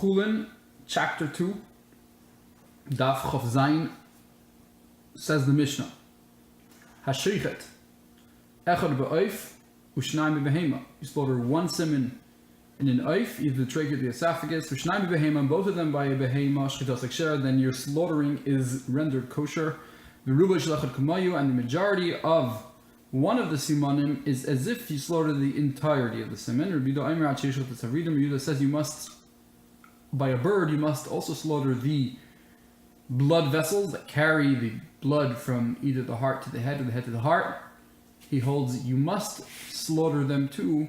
Chulin, chapter 2, Daf Chof Zayin, says the Mishnah, Hashichet, Echad be'oif, Ushnai behema. You slaughter one simon in an oif, either the trachea or the esophagus, Ushnai behema, and both of them by a behema, Shchitas Ekshera, then your slaughtering is rendered kosher. The Ruba Shlachad Kamayu, and the majority of one of the simanim is as if you slaughter the entirety of the simon. Rabbi Eliyahu says you must, by a bird, you must also slaughter the blood vessels that carry the blood from either the heart to the head or the head to the heart. He holds you must slaughter them too,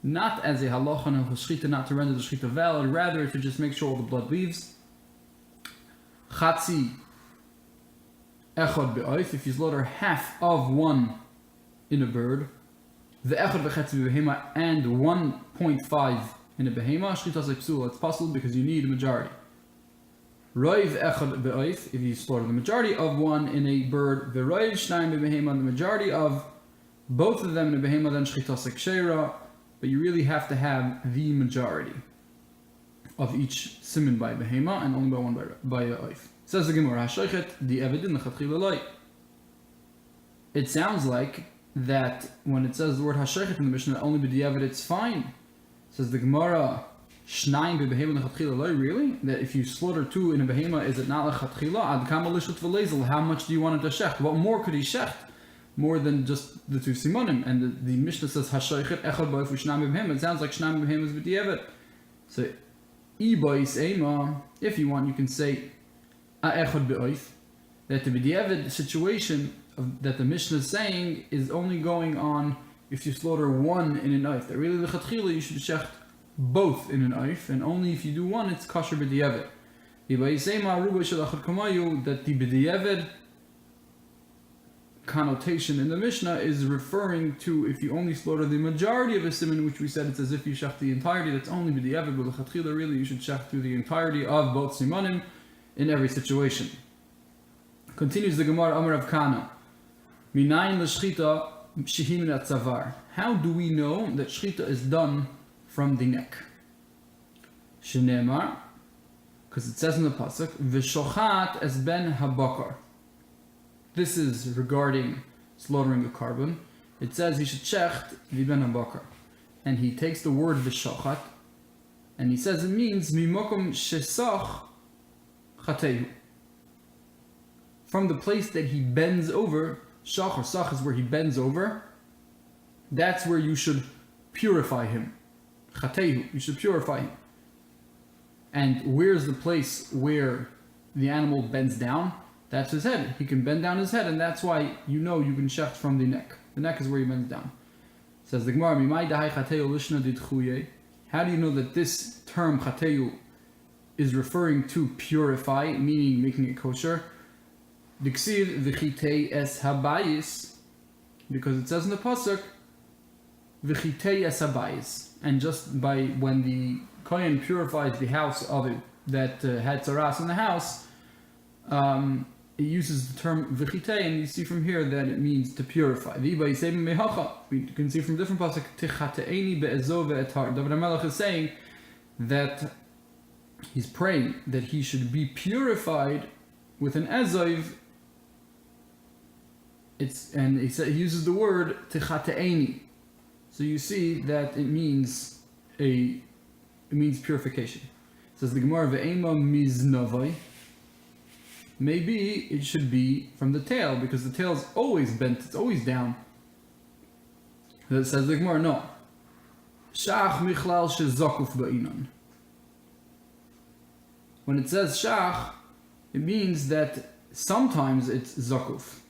not as a halacha and shchita, not to render the shchita valid, rather to just make sure all the blood leaves. Chatzi echad be'oif, if you slaughter half of one in a bird, the echad v'chetzi behema, and 1.5 in a behema, shchitas eksul, it's possible because you need a majority. Roiv echad be'oif, if you slaughter the majority of one in a bird, the roiv shnayim behema, the majority of both of them in a behema, then shchitas ekshera, but you really have to have the majority of each siman by behema and only by one by a oif. Says the Gemara, Hashochet the evidin lechatchila loy. It sounds like that when it says the word Hashochet in the Mishnah, only b'diavad it's fine. Says the Gemara, Shnayim b'behema lechatchila loy, really? That if you slaughter two in a behema, is it not lechatchila? Ad kama lishut v'lezel, how much do you want it to shecht? What more could he shecht? More than just the two simanim. And the Mishnah says Hashochet echad b'oif u'shnayim b'behema. It sounds like Shnayim b'behema is b'diavad. So, Ibois ema, if you want, you can say echad be'oif, that the b'diavad situation that the Mishnah is saying is only going on if you slaughter one in an oif. That really the chatchila you should shecht both in an oif, and only if you do one it's kosher b'diavad. That the b'diavad connotation in the Mishnah is referring to if you only slaughter the majority of a siman, which we said it's as if you shecht the entirety, that's only b'diavad, but the chatchila really you should shecht through the entirety of both simanim in every situation. Continues the Gemara, Amar Rav Kana, Minayin l'shchita shehi min atzavar. How do we know that shchita is done from the neck? Shenemar, because it says in the pasuk, v'shochat es ben habakar. This is regarding slaughtering a carbon. It says he should shecht v'ben habakar, and he takes the word v'shochat, and he says it means mimokum shesach chatehu. From the place that he bends over, shach or sach is where he bends over, that's where you should purify him. Chatehu, you should purify him. And where's the place where the animal bends down? That's his head. He can bend down his head, and that's why you know you can shecht from the neck. The neck is where he bends down. Says the Gemara, how do you know that this term chatehu is referring to purify, meaning making it kosher? Diksiv v'chitei es habayis, because it says in the pasuk v'chitei es habayis, and just by when the kohen purifies the house of it that had tzaras in the house, it uses the term v'chitei, and you see from here that it means to purify. We can see from different pasuk tichateini be'ezov ve'etar. David HaMelech is saying that he's praying that he should be purified with an ezov. And he uses the word tichateini. So you see that it means purification. It says the Gemara ve'ema miznavai. Maybe it should be from the tail, because the tail is always bent, it's always down. It says the Gemara, no. Shach michlal shezakuf ba'inan. When it says shach, it means that sometimes it's zakuf.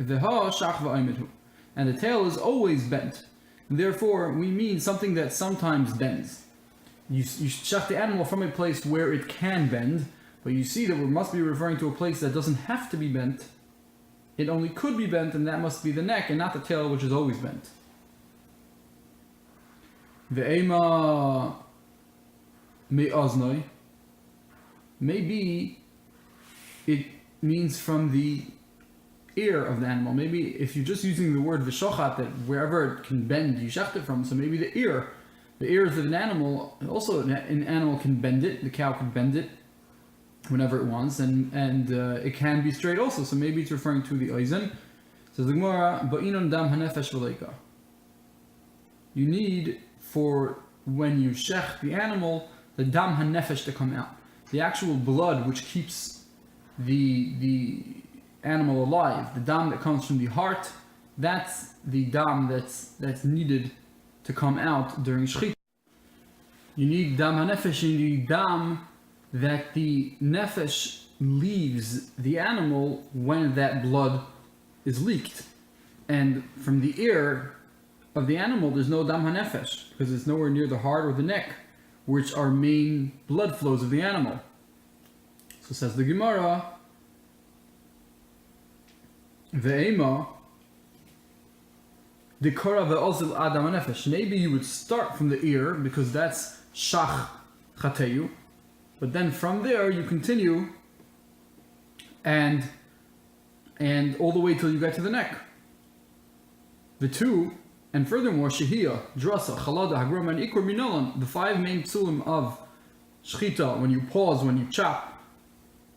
And the tail is always bent. Therefore, we mean something that sometimes bends. You shach the animal from a place where it can bend, but you see that we must be referring to a place that doesn't have to be bent. It only could be bent, and that must be the neck, and not the tail, which is always bent. Ve'ema me'aznoi. Maybe it means from the ear of the animal. Maybe if you're just using the word v'shochat, that wherever it can bend, you shecht it from. So maybe the ear The ears of an animal, also an animal can bend it, the cow can bend it whenever it wants, and it can be straight also, so maybe it's referring to the oizen. Says the Gemara, Ba'inon dam hanefesh v'leika. You need, for when you shech the animal, the dam hanefesh to come out. The actual blood which keeps the animal alive, the dam that comes from the heart, that's the dam that's needed to come out during shechita. You need dam hanefesh, you need dam that the nefesh leaves the animal when that blood is leaked. And from the ear of the animal, there's no dam hanefesh, because it's nowhere near the heart or the neck, which are main blood flows of the animal. So says the Gemara, Ve'ema, Dikora ve'ozil adam hanefesh. Maybe you would start from the ear, because that's shach chateyu, but then from there you continue and all the way till you get to the neck. The two, and furthermore, shehiyah, drasa, chalada, hagram, and ikur minolan, the five main psulim of shechita, when you pause, when you chop,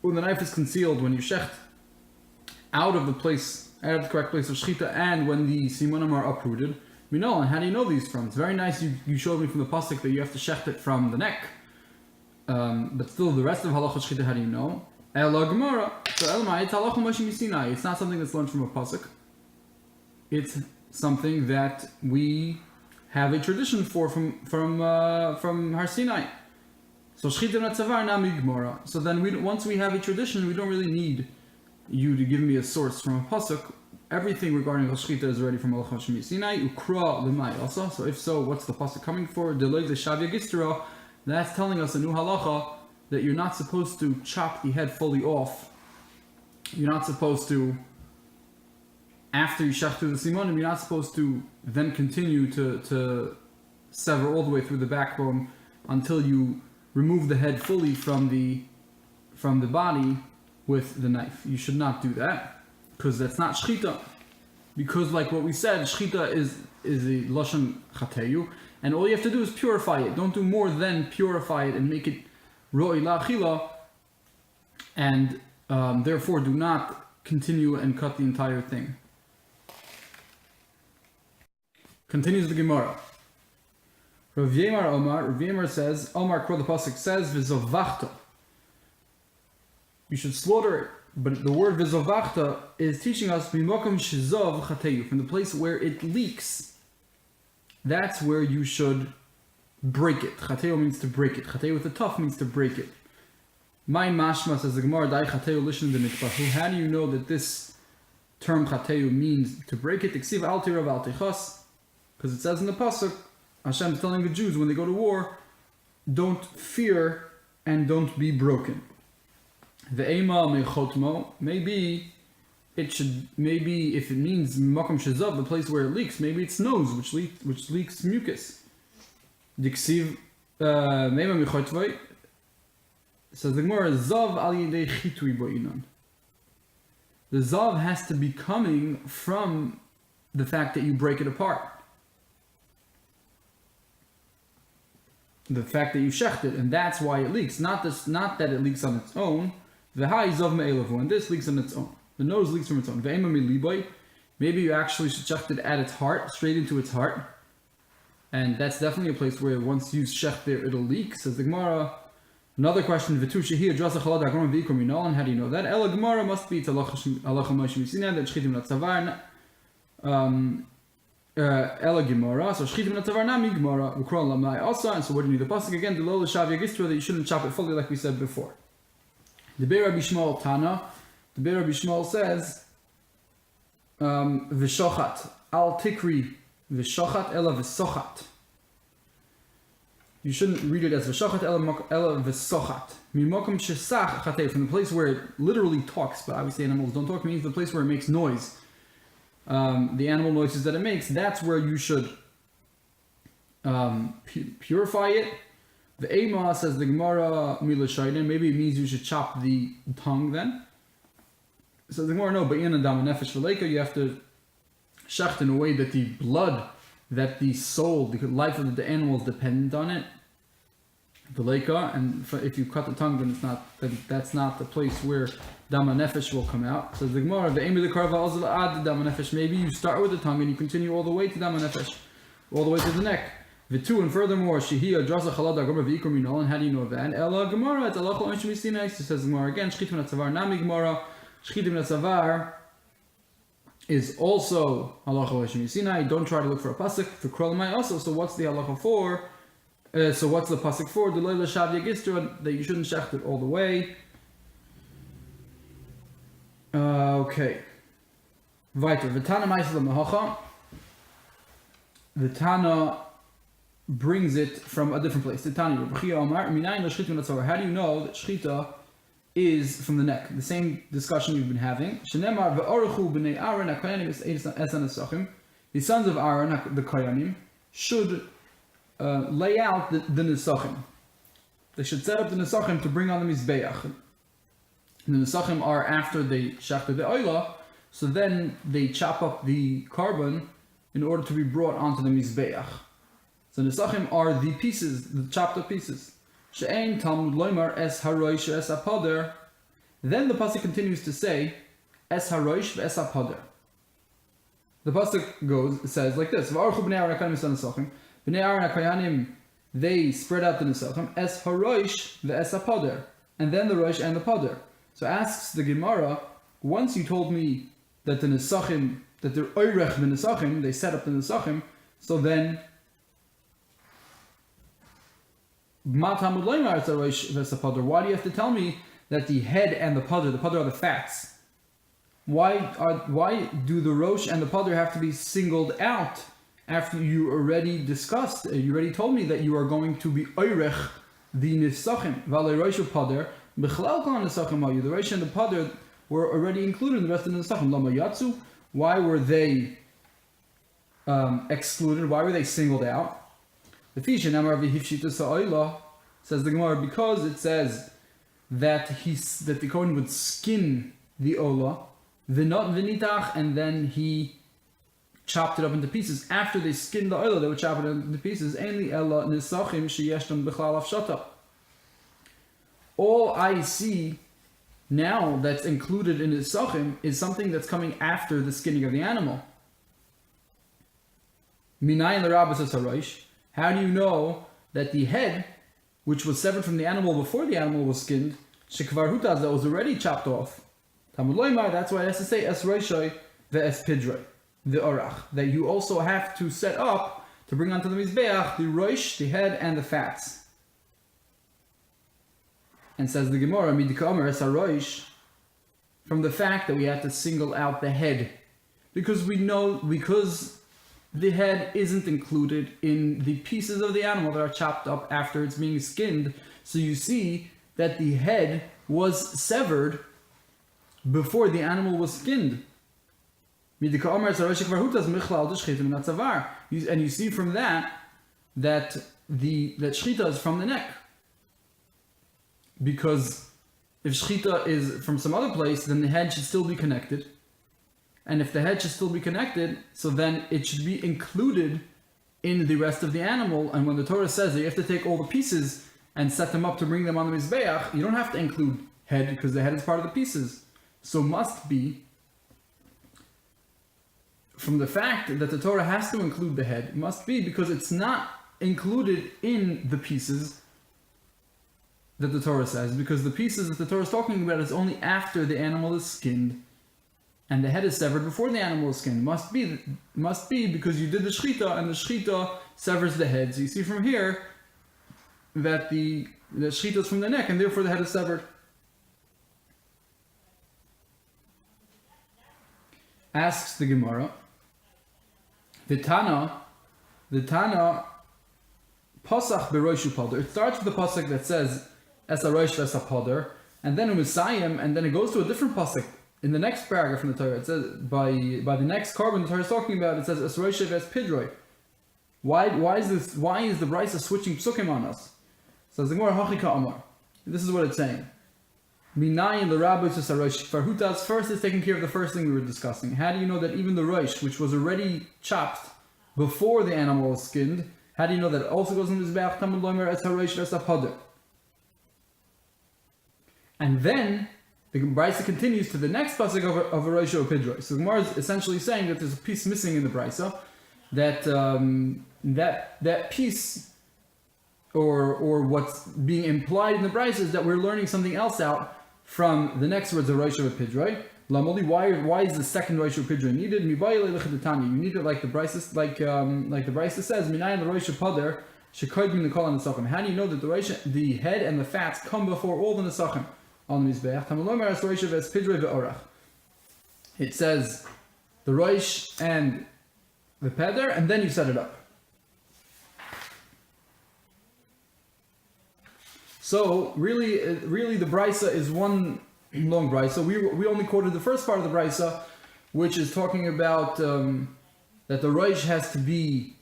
when the knife is concealed, when you shecht out of the correct place of shechita, and when the simanim are uprooted. Minolan, how do you know these from? It's very nice you showed me from the pasuk that you have to shecht it from the neck. But still, the rest of halacha shechita, how do you know? It's not something that's learned from a pasuk. It's something that we have a tradition for from Har Sinai. So shechita natzavar nami gemara. So then once we have a tradition, we don't really need you to give me a source from a pasuk. Everything regarding shechita is already from halacha shemi Sinai. Ukra lemay also. So if so, what's the pasuk coming for? Deloy leshavya gistra. That's telling us a new halacha that you're not supposed to chop the head fully off. You're not supposed to, after you shech through the simonim, you're not supposed to then continue to sever all the way through the backbone until you remove the head fully from the body with the knife. You should not do that, because that's not shechita. Because like what we said, shechita is a lashon chateyu, and all you have to do is purify it. Don't do more than purify it and make it ro'i la'achila, and therefore do not continue and cut the entire thing. Continues the Gemara. Rav Yemar says, Omar, the pasuk says, v'zovachta. You should slaughter it, but the word v'zovachta is teaching us b'mokum shizov chateyu, from the place where it leaks. That's where you should break it. Chateyu means to break it. Chateyu with a tough means to break it. My mashma, says the Gemara, dai chateyu lishon d'mitpahu. How do you know that this term chateyu means to break it? Ksiv al tirav al tichas. Because it says in the pasuk, Hashem is telling the Jews when they go to war, don't fear and don't be broken. Ve'ema mechotmo. Maybe if it means makom shezav, the place where it leaks, maybe it's nose which leaks mucus. Diksiv me'ema mechotvo. Says the Gemara, zav al yidei chitui bo'inan. The zav has to be coming from the fact that you break it apart. The fact that you shecht it, and that's why it leaks. Not that it leaks on its own. The high zav me'elavu, and this leaks on its own. The nose leaks from its own. Ve'ema miliboy. Maybe you actually should shecht it at its heart, straight into its heart. And that's definitely a place where once you shecht there, it'll leak. Says the Gemara. Another question, V'tu shehi adrasa chalad agron v'ikum minolan. How do you know that? Ela Gemara must be to halacha moshe misina that shchitim natzavar. Ela Gemara. So shchitim natzavar nami Gemara. Ukron lamai also. And so what do you need the pasuk again? The lo l'shavya gistra, that you shouldn't chop it fully like we said before. The Be'er Rabbi Shmuel Tana. The Be'er Rabbi Shmuel says, V'shochat al tikri v'shochat ela v'sochat. You shouldn't read it as v'shochat ela v'sochat. Mimokum shesach chatei, from the place where it literally talks, but obviously animals don't talk, means the place where it makes noise. The animal noises that it makes, that's where you should purify it. The Ema, says the Gemara, Mila Shaiden, maybe it means you should chop the tongue then. So the Gemara, no, but in a dam nefesh v'leika, you have to shecht in a way that the blood that the soul, the life of the animal is dependent on it. The leika, and if you cut the tongue, then that's not the place where dama nefesh will come out. So the Gemara, the aim of the karva also ad dama nefesh. Maybe you start with the tongue and you continue all the way to dama nefesh, all the way to the neck. The two, and furthermore, shehiyah drasa chalada gomer v'ikor minol. And how do you know that? Ella Gemara, it's alachol onshim misinai. So says Gemara again, shchitim natzavar nami Gemara, shchitim natzavar is also alachol onshim misinai. Don't try to look for a pasuk for krolamai also. So what's the halacha for? So what's the pasuk for? The leila shavya gistra, that you shouldn't shecht it all the way. Okay. Weiter. V'tana ma'isel mehacha. The Tana brings it from a different place. The Tana Rabbi Eliyahu Omar, minayin l'shchita natzavar. How do you know that shchita is from the neck? The same discussion we've been having. Shenemar ve'oruchu b'nei Aaron ha'koyanim esan esachim. The sons of Aaron, the koyanim, should lay out the nesachim. They should set up the nesachim to bring on the mizbeach. The nesachim are after they shachted the oila, so then they chop up the carbon in order to be brought onto the mizbeach. So nesachim are the pieces, the chopped up pieces. She'ein Talmud loymar es haroish es apader. Then the pasuk continues to say es haroish es apader. The pasuk says like this: V'aruchu b'nei Aaron ha'koyanim esan nesachim. B'nei Aaron ha'koyanim, they spread out the nesachim es haroish ve'es apader, and then the roish and the pader. So asks the Gemara, once you told me that the nesachim, that they're oirech the nesachim, they set up the nesachim, so then why do you have to tell me that the head and the pader are the fats? Why do the rosh and the pader have to be singled out after you already discussed? You already told me that you are going to be oirech the nesachim. The rosh and the pader were already included in the rest of the nesachim. Lama yatsu. Why were they excluded? Why were they singled out? The Fishin Amar v'hifshita sa'oila, says the Gemara, because it says that the Kohen would skin the ola, v'nitach, and then he chopped it up into pieces. After they skinned the ola, they would chop it into pieces. Ainli ella nisachim sheyeshtam b'chlal afshata. All I see now that's included in nisachim is something that's coming after the skinning of the animal. Minayin l'rabas harosh. How do you know that the head, which was severed from the animal before the animal was skinned, shekvar hutaz, that was already chopped off? Talmud loymar, that's why it has to say es roishoy ve'es pidroi, the orach, that you also have to set up to bring onto the mizbeach the roish, the head, and the fats. And says the Gemara, midika omer es haroish, from the fact that we have to single out the head, because the head isn't included in the pieces of the animal that are chopped up after it's being skinned. So you see that the head was severed before the animal was skinned. And you see from that shchita is from the neck. Because if shchita is from some other place, then the head should still be connected. And if the head should still be connected, so then it should be included in the rest of the animal. And when the Torah says that you have to take all the pieces and set them up to bring them on the mizbeach, you don't have to include head because the head is part of the pieces. So must be, from the fact that the Torah has to include the head, must be because it's not included in the pieces that the Torah says, because the pieces that the Torah is talking about is only after the animal is skinned. And the head is severed before the animal is skinned. Must be because you did the shchita, and the shchita severs the head. So you see from here that the shchita is from the neck, and therefore the head is severed. Asks the Gemara, the Tana, pasach beroishu pader. It starts with the pasuk that says es haroish ves hapader, and then a Messiah, and then it goes to a different pasuk. In the next paragraph in the Torah, it says by the next carbon the Torah is talking about, it says es roishev es pidroi. Why is the Brisa switching psukim on us? Says the Gemara hachika amar. This is what it's saying. Minayin l'rabos es harosh. Farhutas first is taking care of the first thing we were discussing. How do you know that even the roish, which was already chopped before the animal is skinned. How do you know that it also goes in the Mizbeach? Tamud loimer es harosh ves hapader. And then the Brisa continues to the next pasuk of a Rosh Pidroi. So the Gemara is essentially saying that there's a piece missing in the Brisa, that that piece, or what's being implied in the Brisa, is that we're learning something else out from the next words of Rosh Pidroi. Lamoli, why is the second Rosh Pidroi needed? You need it like the Brisa, like the Brisa says. Minayin the Rosh Pader shekoid min the Kolel nesachim. How do you know that the head and the fats come before all the nesachim on the Mizbeach? It says the Rosh and the Peder, and then you set it up. So really the Brisa is one long Brisa. We only quoted the first part of the Brisa, which is talking about that the Rosh has to be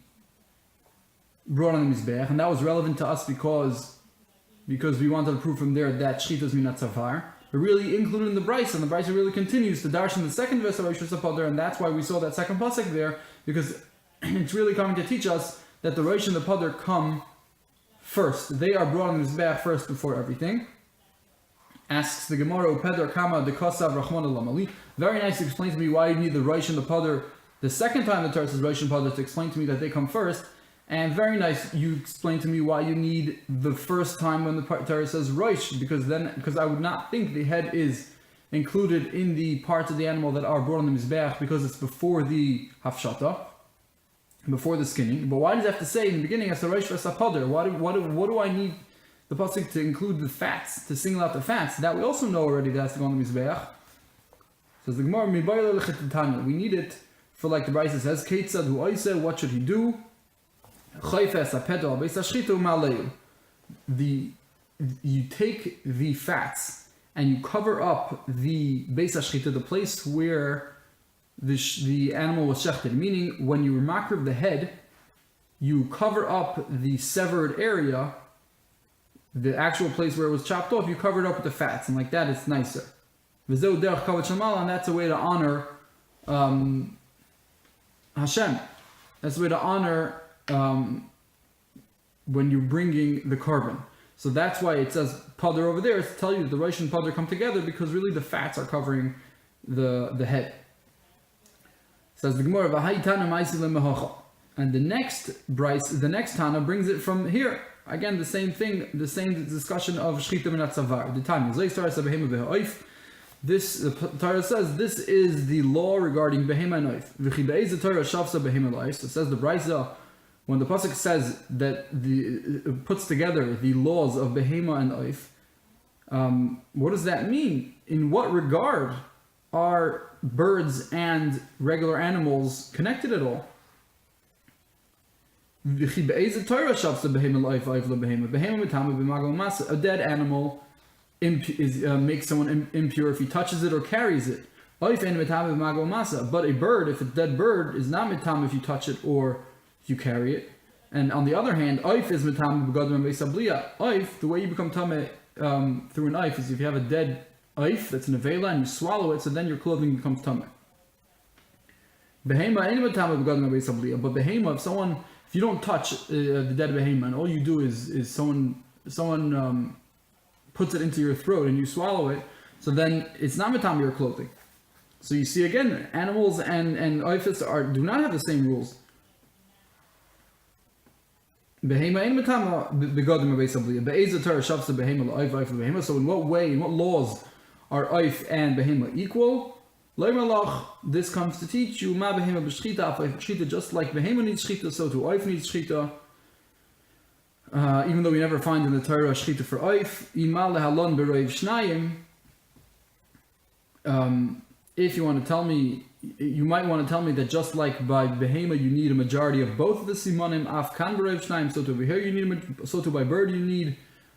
brought on the Mizbeach, and that was relevant to us because we wanted to prove from there that Shchita is minat Safar. But really included in the Brisa, and the Brisa really continues to darshan the second verse of Rosh Hashanah, and that's why we saw that second pasuk there, because it's really coming to teach us that the Rosh and the Pader come first. They are brought on the Mizbeach first before everything. Asks the Gemara, Peder Kama de Kosav Rachmana Lamali. Very nice to explain to me why you need the Rosh and the Pader the second time the Torah says Rosh and Pader, to explain to me that they come first. And very nice, you explain to me why you need the first time when the Torah says Rosh, because I would not think the head is included in the parts of the animal that are brought on the Mizbeach, because it's before the Hafshata, before the skinning. But why does it have to say in the beginning as a Rosh Pader? What do I need the pasuk to include the fats, to single out the fats? That we also know already that has to go on the Mizbeach. Says the Gemara, we need it for, like the Brisa says, Keitzad hu oiseh, what should he do? You take the fats and you cover up the Beis HaShchita, the place where the animal was shechted. Meaning, when you remakriv the head, you cover up the severed area, the actual place where it was chopped off, you cover it up with the fats, and like that it's nicer. And that's a way to honor Hashem. That's a way to honor when you're bringing the carbon. So that's why it says Pader over there, is to tell you that the Rosh and Pader come together, because really the fats are covering the head. Says the Gemara, and the next Tana brings it from here. Again, the same thing, the same discussion of Shchita minat Savar. The time is the Torah says this is the law regarding behema and oif. So it says the Brisa, when the pasuk says that it puts together the laws of behema and oif, what does that mean? In what regard are birds and regular animals connected at all? A dead animal makes someone impure if he touches it or carries it. But a bird, if it's a dead bird, is not mitam if you touch it or if you carry it. And on the other hand, oif is mitam b'gadol beisabliya. Oif, the way you become tameh through an oif is if you have a dead oif that's an avela and you swallow it, so then your clothing becomes tameh. Behema ain't mitam b'gadol beisabliya. But behema, if you don't touch the dead behema, and all you do is someone puts it into your throat and you swallow it, so then it's not mitam your clothing. So you see again, animals and oifis do not have the same rules. Behema ain't mitam begadim beisabliya. Be'eza Torah shavsa behema la'oif oif behema. So in what laws are oif and behema equal? This comes to teach you ma behema b'shchita af oif b'shchita. Just like behema needs shchita, so too oif needs shchita. Even though we never find in the Torah shchita for oif. Ima lehalon b'roiv shnayim. If you want to tell me, you might want to tell me that just like by behema you need a majority of both of the simanim, af kan b'roiv shnayim, so too over here you need, so too by bird you need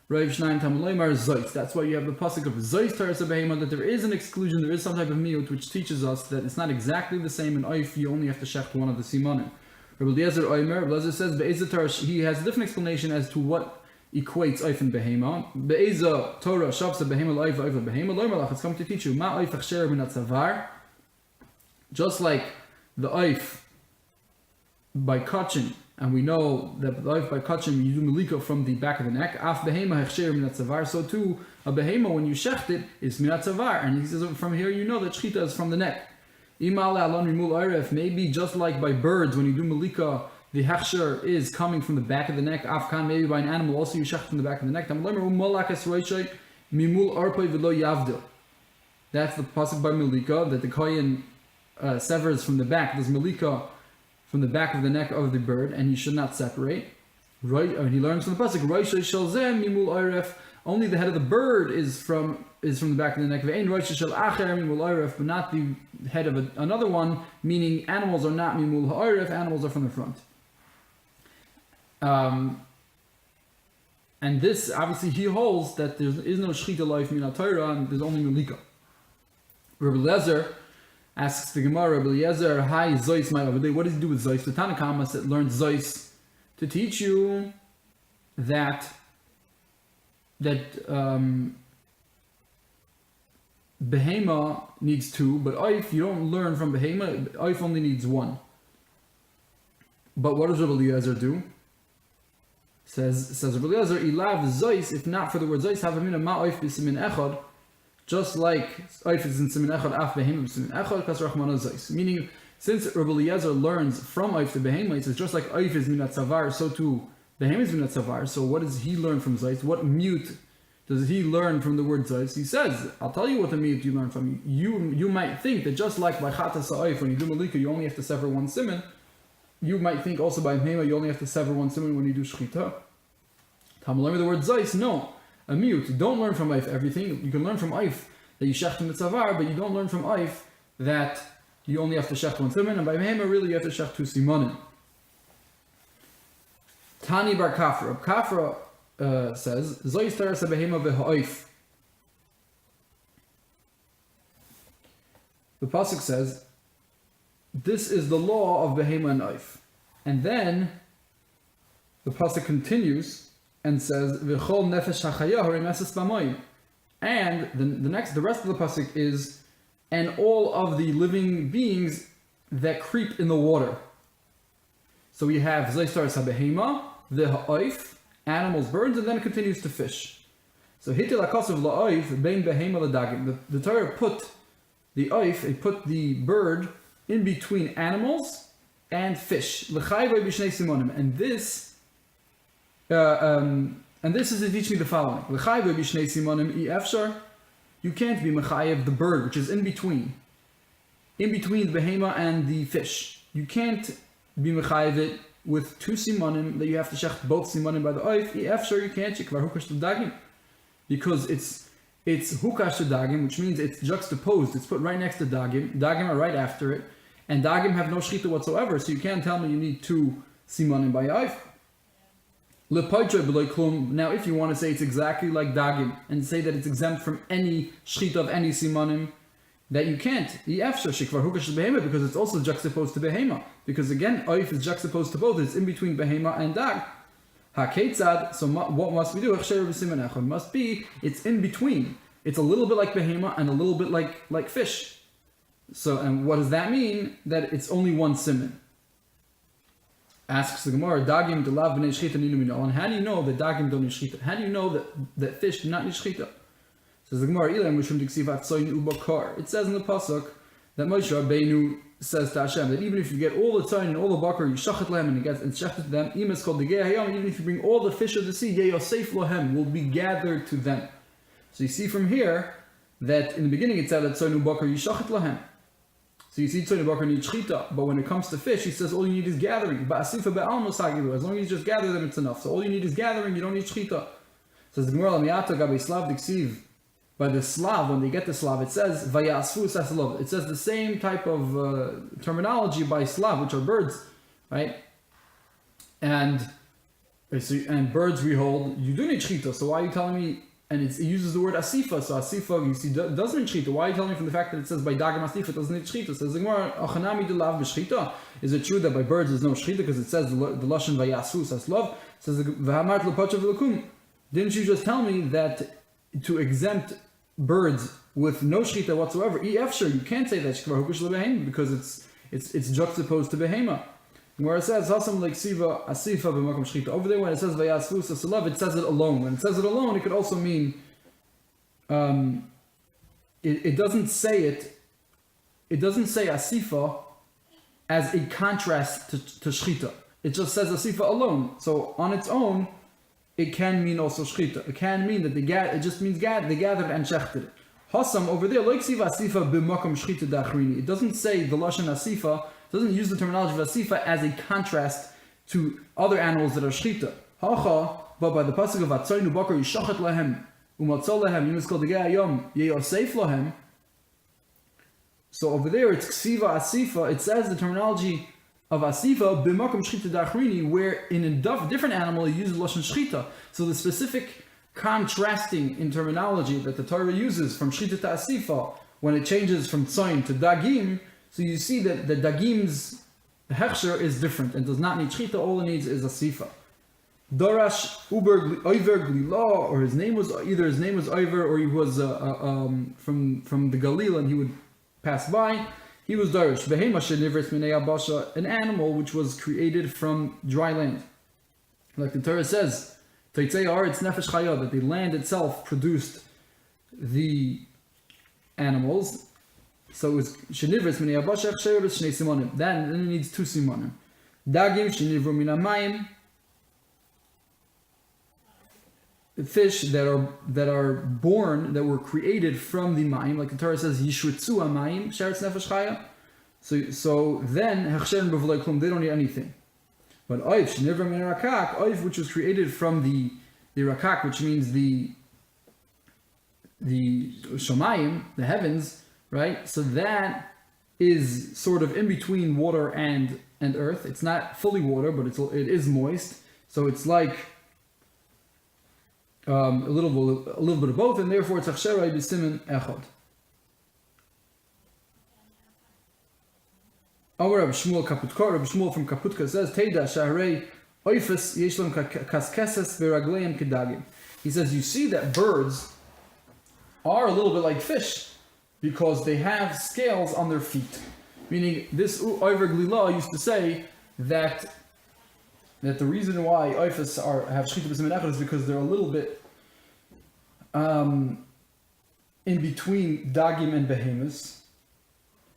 roiv shnayim tamaloymar zois. That's why you have the pasuk of zois Torah behema, that there is an exclusion, there is some type of miut which teaches us that it's not exactly the same in oif, you only have to shecht one of the simanim. Rabbi Eliyahu says be'eza Torah, he has a different explanation as to what equates oif and behema. Be'eza Torah shavsa behema la'oif oif behema loymalach. It's come to teach you ma oif achsher minat savar. Just like the oif by kachim, and we know that life by kachim you do malika from the back of the neck. Af behema hechsher minat zavar. So too a behema when you shecht it is minat zavar, and he says from here you know that shchita is from the neck. Imale alon rimul oiref. Maybe just like by birds when you do malika, the hechsher is coming from the back of the neck. Afkan, maybe by an animal also you shecht from the back of the neck. That's the pasuk by malika that the kohen severs from the back. There's malika from the back of the neck of the bird, and he should not separate. Right, and he learns from the pasuk. Only the head of the bird is from the back of the neck. But not the head of another one. Meaning animals are not mimul ha'aref. Animals are from the front. And this obviously he holds that there is no shchita life minat Torah, and there's only malika. Rabbi Eliyahu asks the Gemara, Rabbi Eliyahu, hi zois my Rabbi, what does he do with zois? The Tanakhama that learns zois to teach you that behema needs two, but if you don't learn from behema, if only needs one. But what does Rabbi Eliyahu do? Says Rabbi Eliyahu, ilav zois, if not for the word zois, have a mina ma'oif b'simin echad. Just like oif is in simin echad, af behema b'simin echad, kas rachmana zois. Meaning, since Rabbi Eliyahu learns from oif to behema, he says just like oif is minat savar, so too behema is minat savar. So what does he learn from zois? What mute does he learn from the word zois? He says, I'll tell you what the mute you learn from. You might think that just like by chata sa'oif, when you do malika, you only have to sever one simin. You might think also by behema, you only have to sever one simin when you do shchita. Learn the word zois. No. A mute. Don't learn from Eif everything. You can learn from Eif that you shecht in tzavar, but you don't learn from Eif that you only have to shecht one siman, and by behema really you have to shecht two simanim. Tani bar Kafra. Kafra says, Zois teres behema v'ha'oif. The pasuk says, this is the law of behema and Eif. And then the pasuk continues and says, "V'chol nefesh hachaya harimeses b'mayim," and the rest of the pasuk is, and all of the living beings that creep in the water. So we have zeistar sabehema, the ha'oif, animals, birds, and then it continues to fish. So hitil akasav la'oif bein behema l'dagim. The Torah put the oif, it put the bird in between animals and fish. L'chayvay b'shnei simonim, and this is to teach me the following. You can't be mechayev the bird, which is in between the behema and the fish. You can't be mechayev it with two simonim that you have to shecht both simonim by the oif. You can't shekvar hukash to dagim, because it's hukash to dagim, which means it's juxtaposed. It's put right next to dagim. Dagim are right after it, and dagim have no shchita whatsoever. So you can't tell me you need two simonim by oif. Now, if you want to say it's exactly like dagim and say that it's exempt from any shchita of any simanim, that you can't. Because it's also juxtaposed to behema. Because again, oif is juxtaposed to both. It's in between behema and dag. So what must we do? It must be, it's in between. It's a little bit like behema and a little bit like fish. So, and what does that mean? That it's only one siman. Asks the Gemara, Dagim delav b'nei shchita ninu mino. And how do you know that Dagim don't need shchita? How do you know that fish do not need shchita? Says the Gemara, Ilam mishum diksiv atzoyin ubakar. It says in the pasuk that Moshe Rabbeinu says to Hashem that even if you get all the tzoyin and all the bakar, you shachet lehem and shachet them. Imas called the hayom. Even if you bring all the fish of the sea, yosef lohem will be gathered to them. So you see from here that in the beginning it said that tzoyin ubakar you shachet lehem. So you see, Tzoyin Bakar needs shchita, but when it comes to fish, he says all you need is gathering. As long as you just gather them, it's enough. So all you need is gathering, you don't need shchita. Says the Gemara, by the Slav, when they get the Slav, it says Vayasfu Sasalov. It says the same type of terminology by Slav, which are birds, right? And birds we hold, you do need shchita. So why are you telling me? And it uses the word asifa, so asifa, you see, doesn't need shchita. Why are you telling me from the fact that it says by dagam asifa, it doesn't need shchita? Says the Gemara, achanami delav b'shchita. Is it true that by birds there's no shchita because it says the lashon vayasu says love? Says v'hamart lepachav v'lakum. Didn't you just tell me that to exempt birds with no shchita whatsoever? You can't say that because it's juxtaposed to behema. Where it says Hasam like Siva Asifa b'makom shchita. Over there, when it says Vayasvus Asalav, it says it alone. When it says it alone, it could also mean it doesn't say it. It doesn't say Asifa as a contrast to Shchita. It just says Asifa alone. So on its own, it can mean also Shchita. It can mean that it just means they gathered and shechted. Hasam over there, like Siva Asifa b'makom shchita dachrini. It doesn't say the lashon Asifa. It doesn't use the terminology of Asifa as a contrast to other animals that are Shchita. Hacha, but by the pasuk of Atzoynu Bakar Yishachet Lahem Umatzol Lahem Yimiskol Degei Yom Yeyosef Lahem. So over there, it's Ksiva Asifa. It says the terminology of Asifa b'makom shchita dachrini, where in a different animal it uses lashon shchita. So the specific contrasting in terminology that the Torah uses from shchita to Asifa, when it changes from tzoyin to dagim, so you see that the dagim's hechsher is different and does not need shchita. All it needs is Asifa. Dorash Uber Oiver Glila, or his name was Oiver, or he was from the Galil and he would pass by. He was Darish. An animal which was created from dry land. Like the Torah says, that the land itself produced the animals. So it's Shenivres Minei Abasha Cherubis Shnei Simonim. Then it needs 2 Simonim. Dagim Shenivru Minamayim. Fish that are born, that were created from the mayim, like the Torah says, Yishritzu Amayim Sheretz Nefesh Chaya. So then Hechsher B'V'lei Klum, they don't need anything. But Oif Shenivra Min Rakak, Oif which was created from the Rakak, which means the Shomayim, the heavens, right? So that is sort of in between water and earth. It's not fully water, but it is moist. So it's like a little bit of both, and therefore it's Achsherai b'simin echad. Our Rabbi Shmuel from Kaputka says, Teida shaharei oifes yeshlam kaskeses veragleim kedagim. He says, you see that birds are a little bit like fish because they have scales on their feet. Meaning, this Oiver Glila used to say that the reason why oifes have shchita b'simin echad is because they're a little bit in between dagim and behemoths,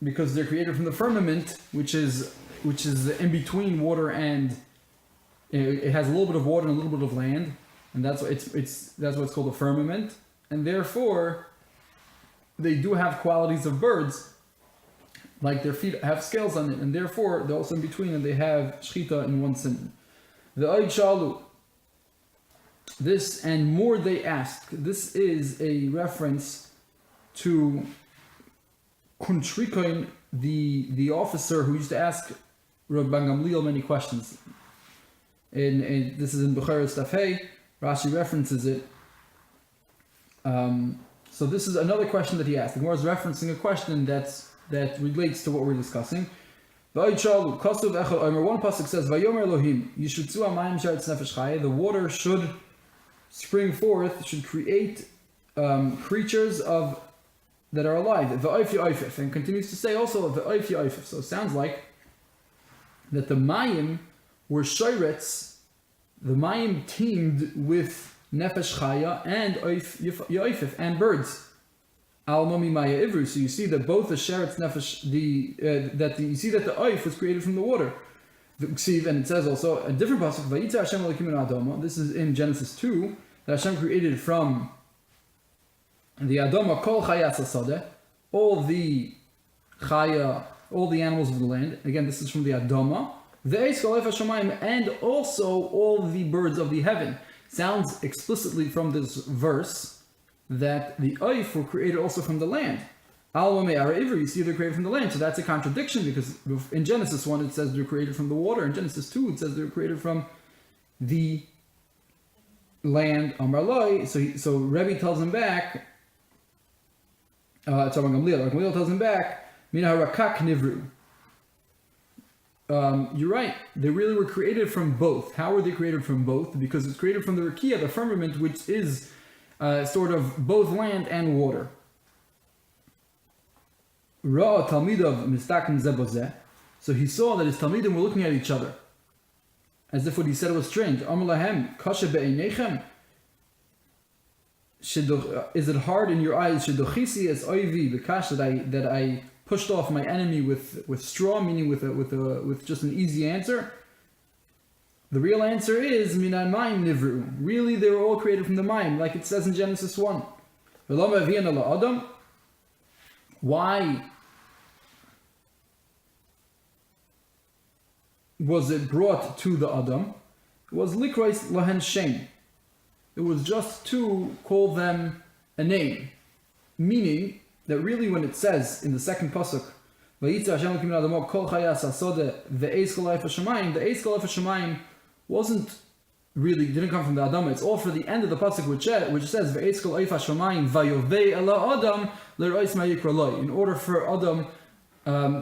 because they're created from the firmament, which is in between water and it has a little bit of water and a little bit of land, and that's why it's called a firmament, and therefore they do have qualities of birds, like their feet have scales on it, and therefore they're also in between and they have shchita in one sin. The Oid Shalu, this and more they ask. This is a reference to Kuntrikoin, the officer who used to ask Rabbi Gamliel many questions. And this is in Bukhara's Daf Hey. Rashi references it. So this is another question that he asked. The Gemara is referencing a question that relates to what we're discussing. One pasuk says, "Vayomer Elohim yishutzu amayim sheretz nefesh chaya." The water should spring forth, should create creatures that are alive. V'oifi oifif, and continues to say also v'oifi oifif. So it sounds like that the mayim were shoretz. The mayim teamed with nefesh chaya and oifif and birds. Al-Momi Maya Ivru. So you see that both the sheretz nefesh, you see that the oif was created from the water. And it says also a different pasuk. Vayitza Hashem Elokim min Adama. This is in Genesis 2 that Hashem created from the Adama kol chayas hasadeh, all the animals of the land. Again, this is from the Adama. Ve'eis kol eif hashamayim, and also all the birds of the heaven. Sounds explicitly from this verse that the oif were created also from the land. You see they're created from the land, so that's a contradiction, because in Genesis 1 it says they're created from the water, in Genesis 2 it says they're created from the land. Amar Loi, so Rebbe tells him back, Gamliel tells him back, Mina harakak nivru. You're right, they really were created from both. How were they created from both? Because it's created from the rakia, the firmament, which is sort of both land and water. So So he saw that his Talmidim were looking at each other, as if what he said was strange. Amar lahem, kasha be'einechem? Is it hard in your eyes? Shedochisi es oivi, the kash that I pushed off my enemy with straw, meaning with just an easy answer. The real answer is minan mayim nivru. Really, they were all created from the mayim, like it says in Genesis 1. Why was it brought to the Adam? It was likrais lahen shem. It was just to call them a name, meaning that really when it says in the second pasuk, the wasn't really, didn't come from the Adam. It's all for the end of the pasuk which says in order for Adam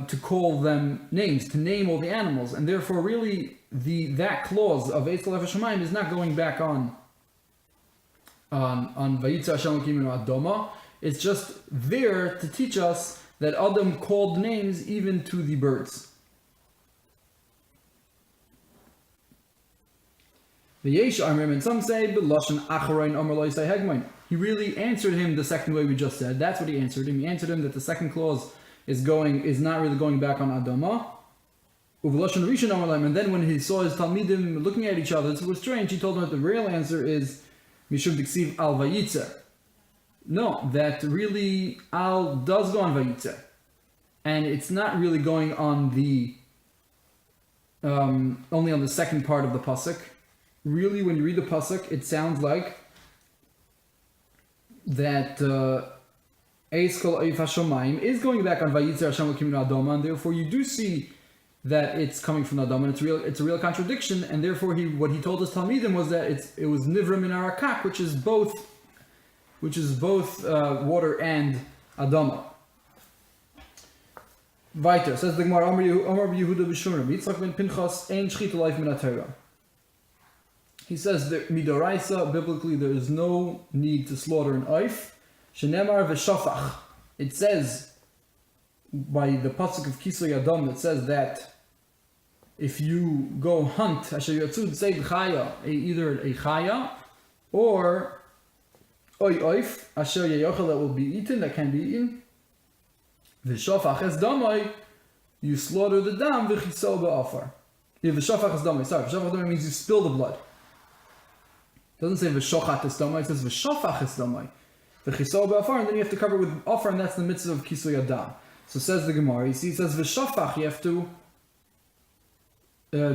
to call them names, to name all the animals, and therefore really that clause of Eitzkel Eif HaShamayim is not going back on Vayitza Hashem Elokim Adama. It's just there to teach us that Adam called names even to the birds. And some say, he really answered him the second way we just said. That's what he answered him. He answered him that the second clause is not really going back on Adama. And then when he saw his Talmidim looking at each other, it was strange. He told him that the real answer is Mishum Diksiv al Vayitzer. No, that really al does go on Vayitzer. And it's not really going on the only on the second part of the pasuk. Really, when you read the pasuk, it sounds like that Eitzkel Eif HaShamayim is going back on Vayitzer Hashem Elokim Adama, and therefore you do see that it's coming from Adam, and it's a real contradiction, and therefore what he told his Talmidim was that it was Nivra min Arakak, which is both water and Adama. Weiter says the Gemara, Amar Yehuda b'Shumra, Yitzchak ben Pinchas ein shchita life min haTorah. He says that midoraisa, biblically, there is no need to slaughter an oif. Shenemar v'shafach. It says by the pasuk of Kisui Adam, it says that if you go hunt, asher yatzud seid chaya, either a chaya or oif, asher yayochel, that will be eaten, that can be eaten. V'shafach es damai, you slaughter the dam v'chisol ba'afar. V'shafach es damai. Sorry, v'shafach es damai means you spill the blood. It doesn't say v'shochat es damai, it says v'shafach es damai. V'chisol ba'afar, and then you have to cover with afar, and that's the mitzvah of Kisui Adam. So says the Gemara, you see, it says v'shafach, you have to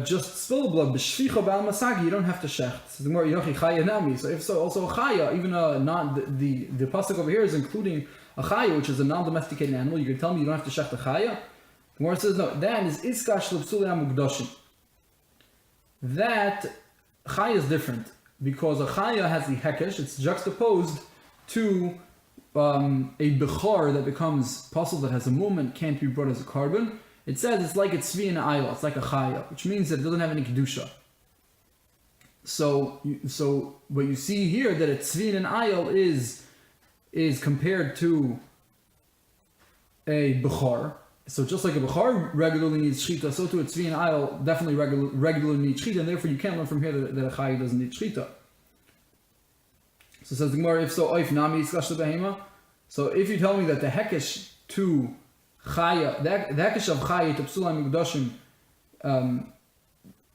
just spill the blood. B'shvicha ba'al masagi, you don't have to shecht. So the Gemara, yochi chaya nami. So if so, also a chaya, even the pasuk over here is including a chaya, which is a non-domesticated animal. You can tell me you don't have to shecht a chaya. The Gemara says no. That is iskash l'psuli amugdashim. That chaya is different because a chaya has the hekesh. It's juxtaposed to a bechor that becomes possible, that has a movement, can't be brought as a carbon. It says it's like a tzvi and an ayla, it's like a chaya, which means that it doesn't have any kedusha. So what you see here, that a tzvi and an ayla is compared to a bechor. So just like a bechor regularly needs shchita, so too a tzvi and an ayla definitely regularly needs shchita, and therefore you can't learn from here that a chaya doesn't need shchita. So says the Gemara, if so, oif nami iskash behema. So if you tell me that the hekesh to chaya, the hekesh of chaya to psulam migdashim,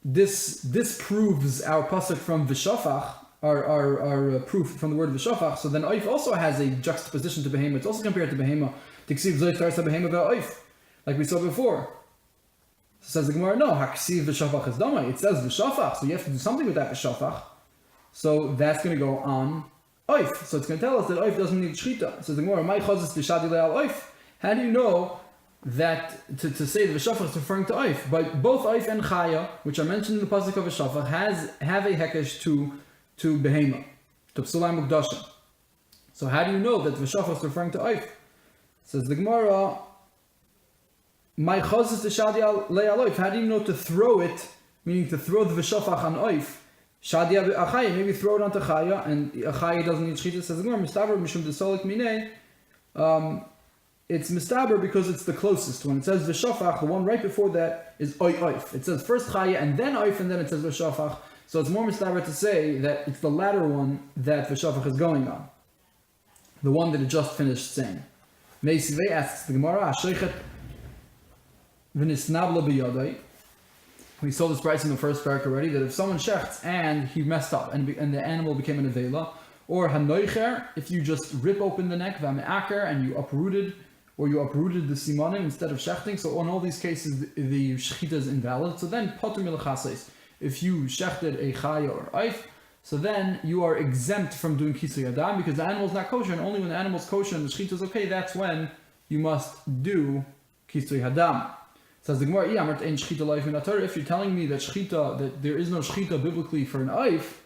this proves our pasuk from v'shafach, our proof from the word v'shafach. So then oif also has a juxtaposition to behema. It's also compared to behema. Tiksiv zoy tarsa behema ve'oif, like we saw before. So says the Gemara, no, haksiv v'shafach is damai. It says v'shafach, so you have to do something with that v'shafach. So that's going to go on oif. So it's going to tell us that oif doesn't need shchita. So the Gemara, my chazis t'shadi le'al oif. How do you know that to say that v'shafach is referring to oif? But both oif and chaya, which are mentioned in the pasuk of v'shafach, have a hekesh to behema, to psulam mukdashim. So how do you know that v'shafach is referring to oif? Says the Gemara, my chazis t'shadi le'al oif. How do you know to throw it, meaning to throw the v'shafach on oif? Shadia achaya, maybe throw it onto chaya, and achaya doesn't need shchita. Says the Gemara, mistaver mishum desolik minei. it's mistaber because it's the closest one. It says v'shafach, the one right before that is oif. It says first chaya and then oif, and then it says v'shafach. So it's more mistaber to say that it's the latter one that v'shafach is going on. The one that it just finished saying. Meisivei asks the Gemara, Hashoichet v'nisnabla b'yadai. We saw this price in the first parak already, that if someone shechts and he messed up and the animal became an avela, or hanoicher, if you just rip open the neck, v'ame'aker, and you uprooted the simanim instead of shechting, so in all these cases the shechita is invalid, so then potur milachasais. If you shechted a chaya or oif, so then you are exempt from doing kisui adam, because the animal is not kosher, and only when the animal is kosher and the shechita is okay, that's when you must do kisui adam. Says the Gemara, if you're telling me that there is no shechita biblically for an oif,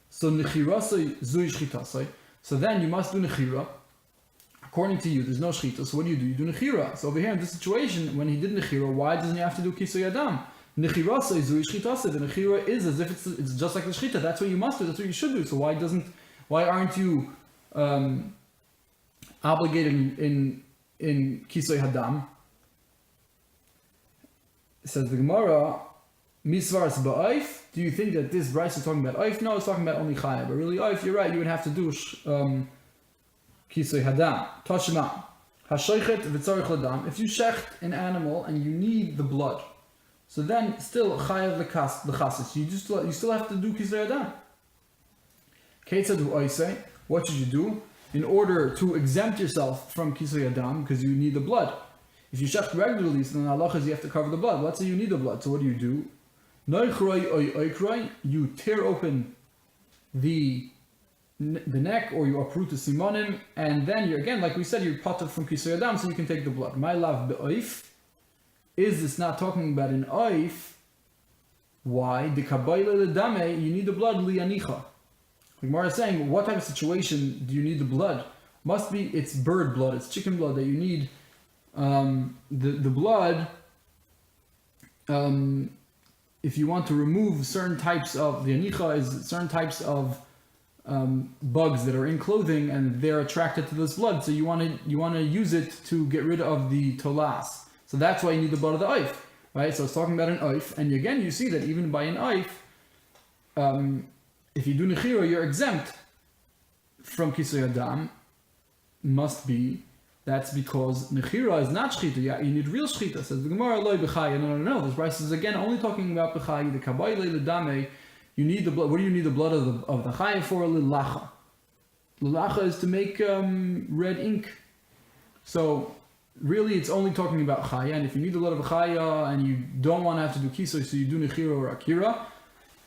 so nechirasai zui shchitasai, so then you must do nechira. According to you, there's no shechita, so what do? You do nechira. So over here in this situation, when he did nechira, why doesn't he have to do kisui adam? Nechirasai zui shchitasai. The nechira is as if it's just like the shechita. That's what you must do. That's what you should do. So why aren't you obligated in kisui hadam? Says the Gemara, misvaras ba'oif. Do you think that this Bryce is talking about oif? No, it's talking about only chaya. But really, oif, you're right. You would have to do kisui hadam. Toshma hashoichet v'tzarich ladam. If you shecht an animal and you need the blood, so then still chayav l'chasis. You still have to do kisui hadam. Ketzad hu oisei. What should you do in order to exempt yourself from kisui hadam because you need the blood? If you shecht regularly, so then halachas you have to cover the blood. Let's say you need the blood, so what do? You tear open the neck, or you uproot the simanim, and then you're, again, like we said, you're potter from kisui adam, so you can take the blood. My love be'oif. Is this not talking about an oif? Why? The kabayla ledame, you need the blood lianicha. Like Gemara is saying, what type of situation do you need the blood? Must be it's bird blood, it's chicken blood that you need. The blood, if you want to remove certain types of, the anicha is certain types of bugs that are in clothing and they're attracted to this blood, so you want to use it to get rid of the tolas. So that's why you need the blood of the oif, right? So it's talking about an oif, and again you see that even by an oif, if you do nechira, you're exempt from kisui adam. Must be. That's because nechira is not shchita. Yeah, you need real shchita. Says the Gemara, loy b'chaya. No. This Bryce is again only talking about b'chaya. The kabayle l'dame. You need the blood. What do you need the blood of the chaya for? Lilacha. Lilacha is to make red ink. So really, it's only talking about chaya. And if you need the blood of a chaya and you don't want to have to do kisui, so you do nechira or akira,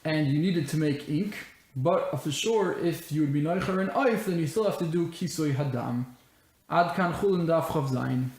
and you need it to make ink. But for sure, if you would be noicher and oif, then you still have to do kisui hadam. Ad kan Khulin Daf Chav Zayin.